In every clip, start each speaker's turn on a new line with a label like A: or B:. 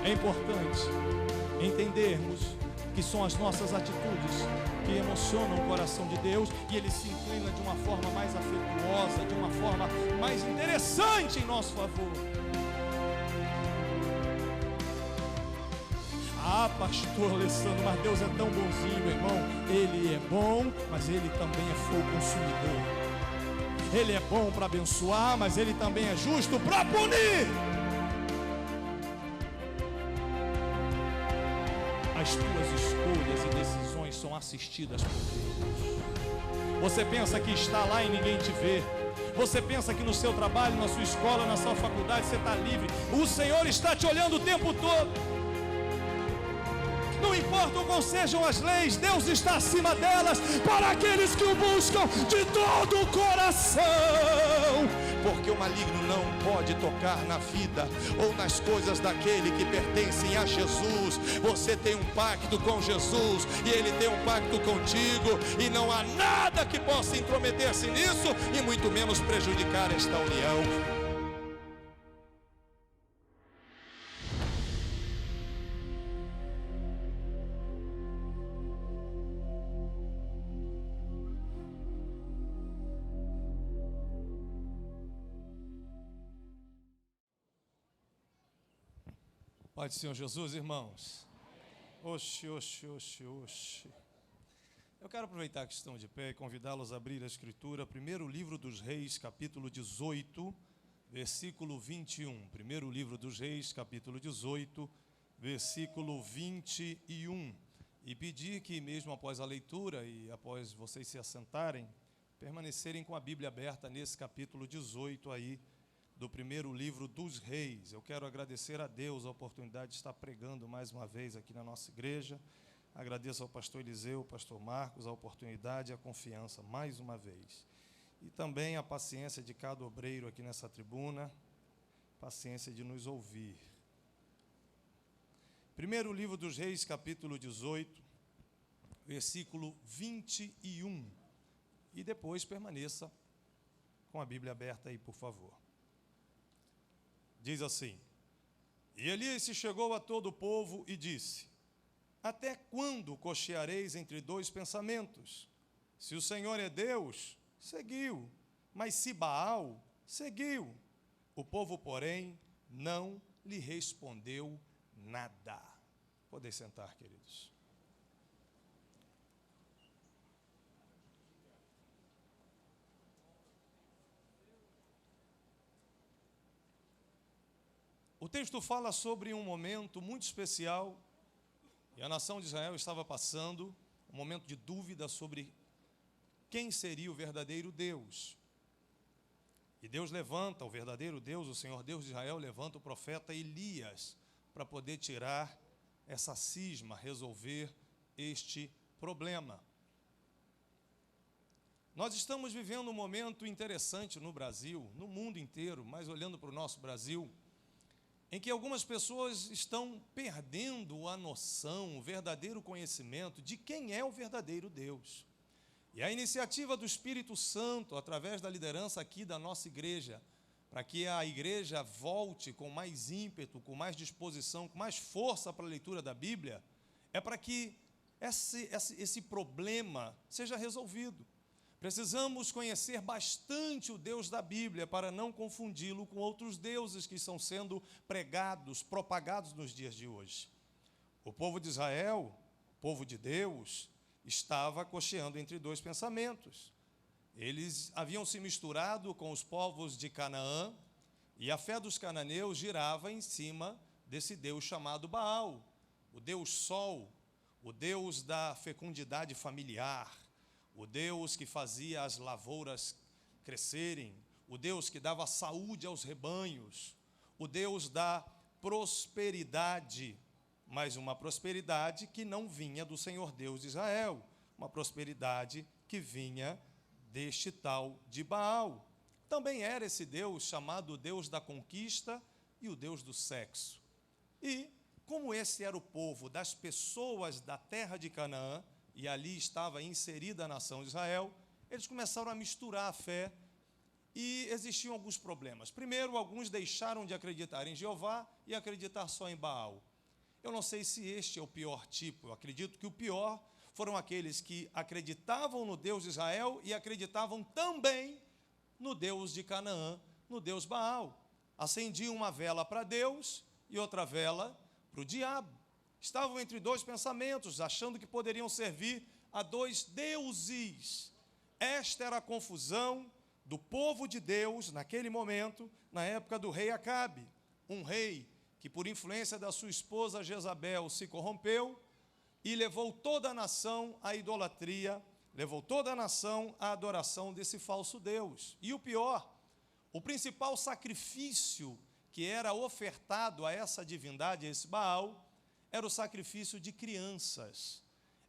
A: É importante entendermos que são as nossas atitudes que emocionam o coração de Deus, e Ele se inclina de uma forma mais afetuosa, de uma forma mais interessante em nosso favor. Ah, pastor Alessandro, mas Deus é tão bonzinho, meu irmão. Ele é bom, mas Ele também é fogo consumidor. Ele é bom para abençoar, mas Ele também é justo para punir. As tuas escolhas e decisões são assistidas por Deus. Você pensa que está lá e ninguém te vê. Você pensa que no seu trabalho, na sua escola, na sua faculdade, você está livre. O Senhor está te olhando o tempo todo. Não importa quais sejam as leis, Deus está acima delas para aqueles que o buscam de todo o coração. Porque o maligno não pode tocar na vida ou nas coisas daquele que pertencem a Jesus. Você tem um pacto com Jesus e Ele tem um pacto contigo, e não há nada que possa intrometer-se nisso e muito menos prejudicar esta união. Pai do Senhor Jesus, irmãos. Oxe. Eu quero aproveitar que estão de pé e convidá-los a abrir a Escritura, primeiro livro dos Reis, capítulo 18, versículo 21. Primeiro livro dos Reis, capítulo 18, versículo 21. E pedir que, mesmo após a leitura e após vocês se assentarem, permanecerem com a Bíblia aberta nesse capítulo 18 aí, do primeiro livro dos Reis. Eu quero agradecer a Deus a oportunidade de estar pregando mais uma vez aqui na nossa igreja. Agradeço ao pastor Eliseu, ao pastor Marcos, a oportunidade e a confiança mais uma vez. E também a paciência de cada obreiro aqui nessa tribuna, paciência de nos ouvir. Primeiro livro dos Reis, capítulo 18, versículo 21. E depois permaneça com a Bíblia aberta aí, por favor. Diz assim: E Elias se chegou a todo o povo e disse: Até quando cocheareis entre dois pensamentos? Se o Senhor é Deus, seguiu, mas se Baal, seguiu. O povo, porém, não lhe respondeu nada. Podem sentar, queridos. O texto fala sobre um momento muito especial, e a nação de Israel estava passando um momento de dúvida sobre quem seria o verdadeiro Deus. E Deus levanta o verdadeiro Deus, o Senhor Deus de Israel, levanta o profeta Elias para poder tirar essa cisma, resolver este problema. Nós estamos vivendo um momento interessante no Brasil, no mundo inteiro, mas olhando para o nosso Brasil, em que algumas pessoas estão perdendo a noção, o verdadeiro conhecimento de quem é o verdadeiro Deus. E a iniciativa do Espírito Santo, através da liderança aqui da nossa igreja, para que a igreja volte com mais ímpeto, com mais disposição, com mais força para a leitura da Bíblia, é para que esse problema seja resolvido. Precisamos conhecer bastante o Deus da Bíblia para não confundi-lo com outros deuses que estão sendo pregados, propagados nos dias de hoje. O povo de Israel, o povo de Deus, estava cocheando entre dois pensamentos. Eles haviam se misturado com os povos de Canaã, e a fé dos cananeus girava em cima desse Deus chamado Baal, o Deus Sol, o Deus da fecundidade familiar, o Deus que fazia as lavouras crescerem, o Deus que dava saúde aos rebanhos, o Deus da prosperidade, mas uma prosperidade que não vinha do Senhor Deus de Israel, uma prosperidade que vinha deste tal de Baal. Também era esse Deus chamado Deus da conquista e o Deus do sexo. E, como esse era o povo das pessoas da terra de Canaã, e ali estava inserida a nação de Israel, eles começaram a misturar a fé e existiam alguns problemas. Primeiro, alguns deixaram de acreditar em Jeová e acreditar só em Baal. Eu não sei se este é o pior tipo. Eu acredito que o pior foram aqueles que acreditavam no Deus de Israel e acreditavam também no Deus de Canaã, no Deus Baal. Acendiam uma vela para Deus e outra vela para o diabo. Estavam entre dois pensamentos, achando que poderiam servir a dois deuses. Esta era a confusão do povo de Deus naquele momento, na época do rei Acabe, um rei que por influência da sua esposa Jezabel se corrompeu e levou toda a nação à idolatria, levou toda a nação à adoração desse falso Deus. E o pior, o principal sacrifício que era ofertado a essa divindade, a esse Baal, era o sacrifício de crianças.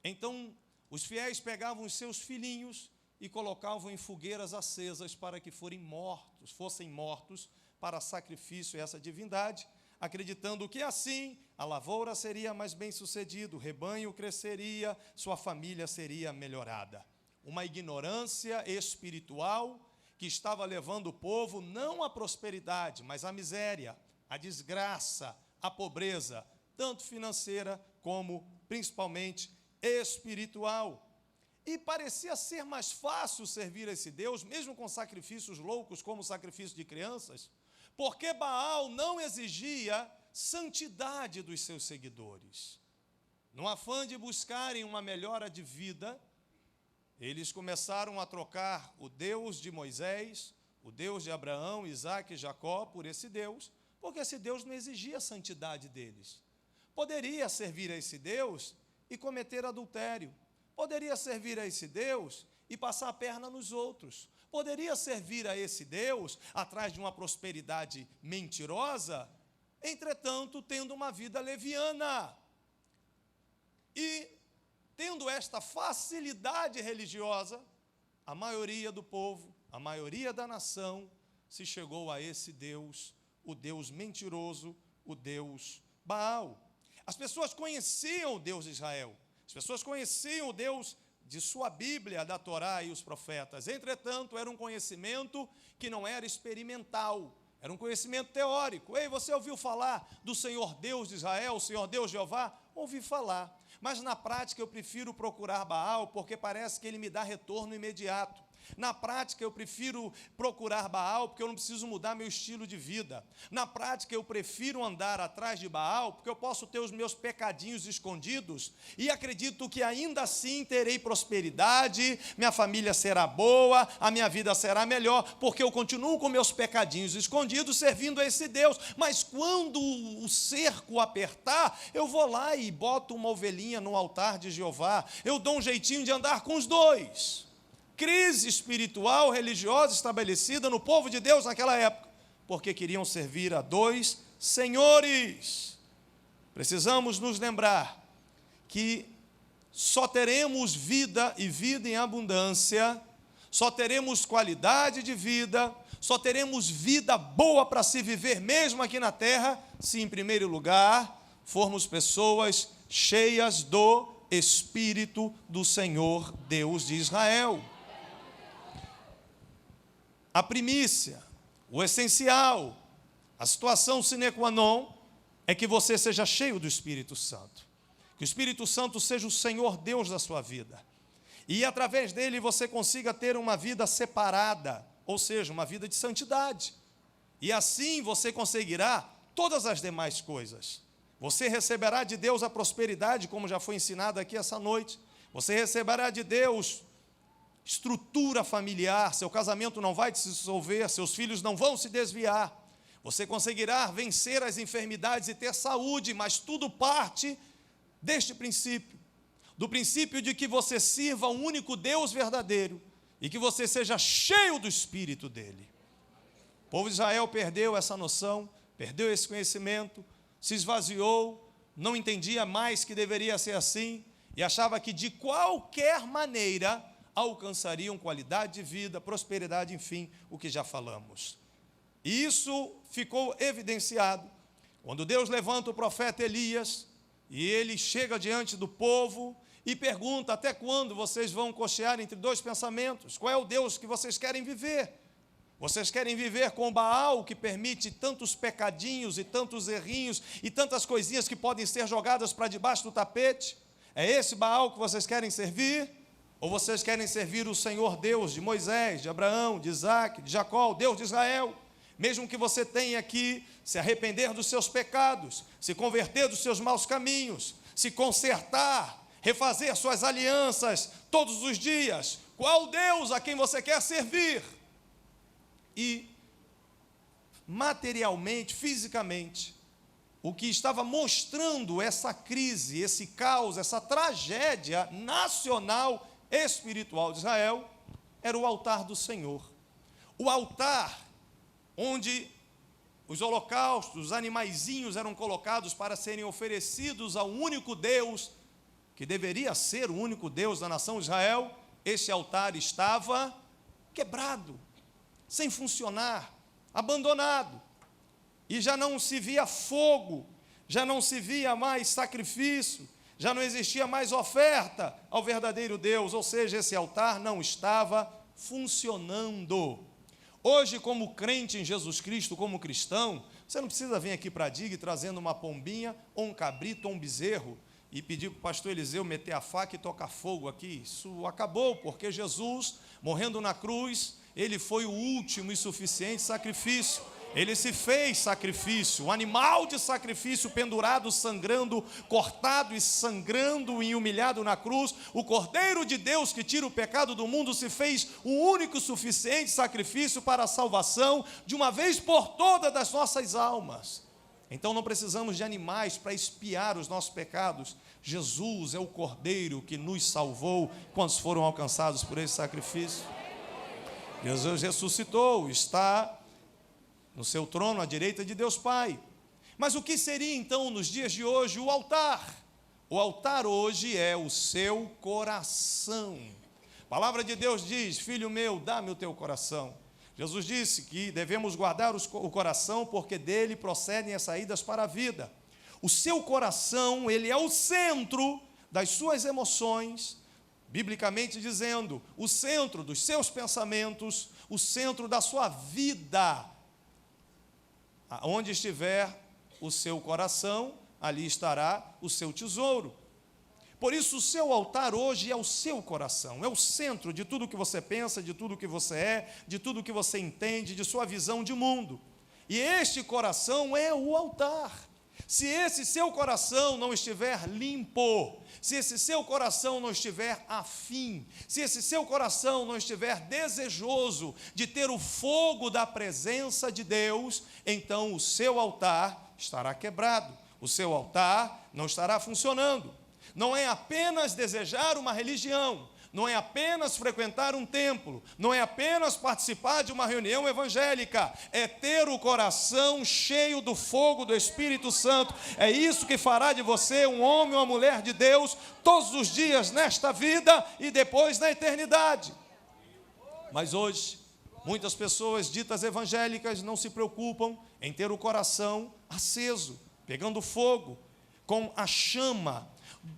A: Então, os fiéis pegavam os seus filhinhos e colocavam em fogueiras acesas para que fossem mortos para sacrifício a essa divindade, acreditando que assim a lavoura seria mais bem-sucedida, o rebanho cresceria, sua família seria melhorada. Uma ignorância espiritual que estava levando o povo não à prosperidade, mas à miséria, à desgraça, à pobreza, tanto financeira como, principalmente, espiritual. E parecia ser mais fácil servir a esse Deus, mesmo com sacrifícios loucos, como o sacrifício de crianças, porque Baal não exigia santidade dos seus seguidores. No afã de buscarem uma melhora de vida, eles começaram a trocar o Deus de Moisés, o Deus de Abraão, Isaque e Jacó, por esse Deus, porque esse Deus não exigia a santidade deles. Poderia servir a esse Deus e cometer adultério. Poderia servir a esse Deus e passar a perna nos outros. Poderia servir a esse Deus atrás de uma prosperidade mentirosa, entretanto, tendo uma vida leviana. E, tendo esta facilidade religiosa, a maioria do povo, a maioria da nação, se chegou a esse Deus, o Deus mentiroso, o Deus Baal. As pessoas conheciam o Deus de Israel, as pessoas conheciam o Deus de sua Bíblia, da Torá e os profetas. Entretanto, era um conhecimento que não era experimental, era um conhecimento teórico. Ei, você ouviu falar do Senhor Deus de Israel, o Senhor Deus Jeová? Ouvi falar, mas na prática eu prefiro procurar Baal, porque parece que ele me dá retorno imediato. Na prática, eu prefiro procurar Baal, porque eu não preciso mudar meu estilo de vida. Na prática, eu prefiro andar atrás de Baal, porque eu posso ter os meus pecadinhos escondidos, e acredito que ainda assim terei prosperidade, minha família será boa, a minha vida será melhor, porque eu continuo com meus pecadinhos escondidos, servindo a esse Deus. Mas quando o cerco apertar, eu vou lá e boto uma ovelhinha no altar de Jeová, eu dou um jeitinho de andar com os dois. Crise espiritual, religiosa estabelecida no povo de Deus naquela época, porque queriam servir a dois senhores. Precisamos nos lembrar que só teremos vida e vida em abundância, só teremos qualidade de vida, só teremos vida boa para se viver mesmo aqui na terra, se em primeiro lugar formos pessoas cheias do Espírito do Senhor Deus de Israel. A primícia, o essencial, a situação sine qua non é que você seja cheio do Espírito Santo. Que o Espírito Santo seja o Senhor Deus da sua vida. E através dele você consiga ter uma vida separada, ou seja, uma vida de santidade. E assim você conseguirá todas as demais coisas. Você receberá de Deus a prosperidade, como já foi ensinado aqui essa noite. Você receberá de Deus estrutura familiar, seu casamento não vai se dissolver, seus filhos não vão se desviar, você conseguirá vencer as enfermidades e ter saúde, mas tudo parte deste princípio, do princípio de que você sirva um único Deus verdadeiro e que você seja cheio do Espírito dele. O povo de Israel perdeu essa noção, perdeu esse conhecimento, se esvaziou, não entendia mais que deveria ser assim e achava que de qualquer maneira alcançariam qualidade de vida, prosperidade, enfim, o que já falamos. E isso ficou evidenciado quando Deus levanta o profeta Elias e ele chega diante do povo e pergunta: até quando vocês vão cochear entre dois pensamentos? Qual é o Deus que vocês querem viver? Vocês querem viver com Baal, que permite tantos pecadinhos e tantos errinhos e tantas coisinhas que podem ser jogadas para debaixo do tapete? É esse Baal que vocês querem servir? Ou vocês querem servir o Senhor Deus de Moisés, de Abraão, de Isaac, de Jacó, o Deus de Israel? Mesmo que você tenha que se arrepender dos seus pecados, se converter dos seus maus caminhos, se consertar, refazer suas alianças todos os dias, qual Deus a quem você quer servir? E materialmente, fisicamente, o que estava mostrando essa crise, esse caos, essa tragédia nacional espiritual de Israel, era o altar do Senhor. O altar onde os holocaustos, os animaizinhos eram colocados para serem oferecidos ao único Deus, que deveria ser o único Deus da nação de Israel. Esse altar estava quebrado, sem funcionar, abandonado, e já não se via fogo, já não se via mais sacrifício, já não existia mais oferta ao verdadeiro Deus, ou seja, esse altar não estava funcionando. Hoje, como crente em Jesus Cristo, como cristão, você não precisa vir aqui para a DIG trazendo uma pombinha, ou um cabrito, ou um bezerro, e pedir para o pastor Eliseu meter a faca e tocar fogo aqui. Isso acabou, porque Jesus, morrendo na cruz, ele foi o último e suficiente sacrifício. Ele se fez sacrifício, um animal de sacrifício pendurado, sangrando, cortado e sangrando e humilhado na cruz. O Cordeiro de Deus que tira o pecado do mundo se fez o único e suficiente sacrifício para a salvação de uma vez por todas das nossas almas. Então não precisamos de animais para expiar os nossos pecados. Jesus é o Cordeiro que nos salvou quando foram alcançados por esse sacrifício. Jesus ressuscitou, está no seu trono à direita de Deus Pai. Mas o que seria então nos dias de hoje o altar? O altar hoje é o seu coração. A palavra de Deus diz: filho meu, dá-me o teu coração. Jesus disse que devemos guardar o coração, porque dele procedem as saídas para a vida. O seu coração, ele é o centro das suas emoções, biblicamente dizendo, o centro dos seus pensamentos, o centro da sua vida. Onde estiver o seu coração, ali estará o seu tesouro. Por isso, o seu altar hoje é o seu coração, é o centro de tudo que você pensa, de tudo que você é, de tudo que você entende, de sua visão de mundo. E este coração é o altar. Se esse seu coração não estiver limpo, se esse seu coração não estiver afim, se esse seu coração não estiver desejoso de ter o fogo da presença de Deus, então o seu altar estará quebrado, o seu altar não estará funcionando. Não é apenas desejar uma religião, não é apenas frequentar um templo, não é apenas participar de uma reunião evangélica, é ter o coração cheio do fogo do Espírito Santo. É isso que fará de você um homem ou uma mulher de Deus todos os dias nesta vida e depois na eternidade. Mas hoje, muitas pessoas ditas evangélicas não se preocupam em ter o coração aceso, pegando fogo, com a chama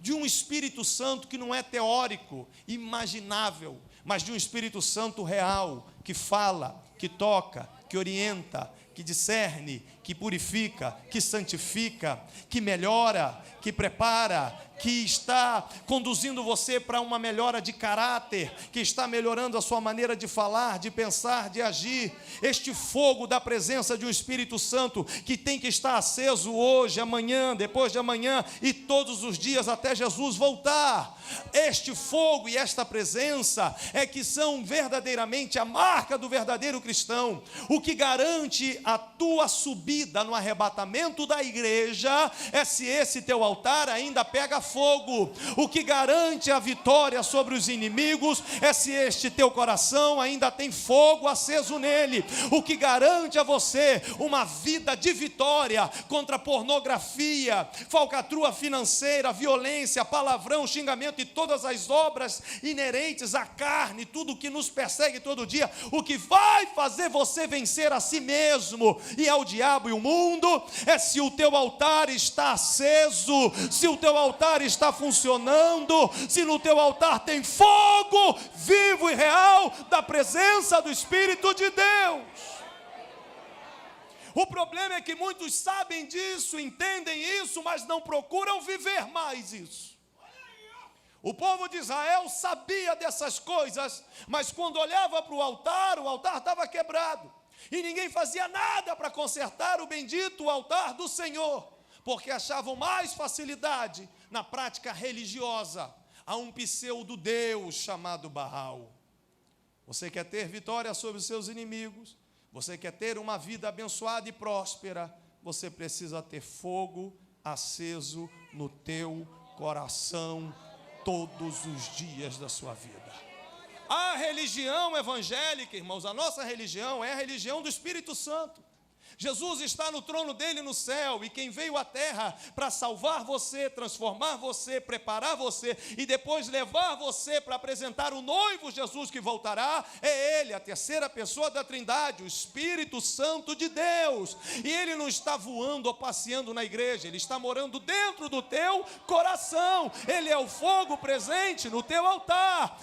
A: de um Espírito Santo que não é teórico, imaginável, mas de um Espírito Santo real, que fala, que toca, que orienta, que discerne, que purifica, que santifica, que melhora, que prepara, que está conduzindo você para uma melhora de caráter, que está melhorando a sua maneira de falar, de pensar, de agir. Este fogo da presença de um Espírito Santo que tem que estar aceso hoje, amanhã, depois de amanhã e todos os dias até Jesus voltar. Este fogo e esta presença é que são verdadeiramente a marca do verdadeiro cristão. O que garante a tua subida no arrebatamento da igreja é se esse teu altar ainda pega fogo. O que garante a vitória sobre os inimigos é se este teu coração ainda tem fogo aceso nele. O que garante a você uma vida de vitória contra a pornografia, falcatrua financeira, violência, palavrão, xingamento e todas as obras inerentes à carne, tudo que nos persegue todo dia. O que vai fazer você vencer a si mesmo e ao diabo diabo e o mundo é se o teu altar está aceso, se o teu altar está funcionando, se no teu altar tem fogo vivo e real da presença do Espírito de Deus. O problema é que muitos sabem disso, entendem isso, mas não procuram viver mais isso. O povo de Israel sabia dessas coisas, mas quando olhava para o altar estava quebrado. E ninguém fazia nada para consertar o bendito altar do Senhor, porque achavam mais facilidade na prática religiosa, a um pseudo-deus chamado Baal. Você quer ter vitória sobre os seus inimigos? Você quer ter uma vida abençoada e próspera? Você precisa ter fogo aceso no teu coração todos os dias da sua vida. A religião evangélica, irmãos, a nossa religião é a religião do Espírito Santo. Jesus está no trono dele no céu, e quem veio à terra para salvar você, transformar você, preparar você e depois levar você para apresentar o noivo Jesus que voltará, é ele, a terceira pessoa da Trindade, o Espírito Santo de Deus. E ele não está voando ou passeando na igreja, ele está morando dentro do teu coração. Ele é o fogo presente no teu altar.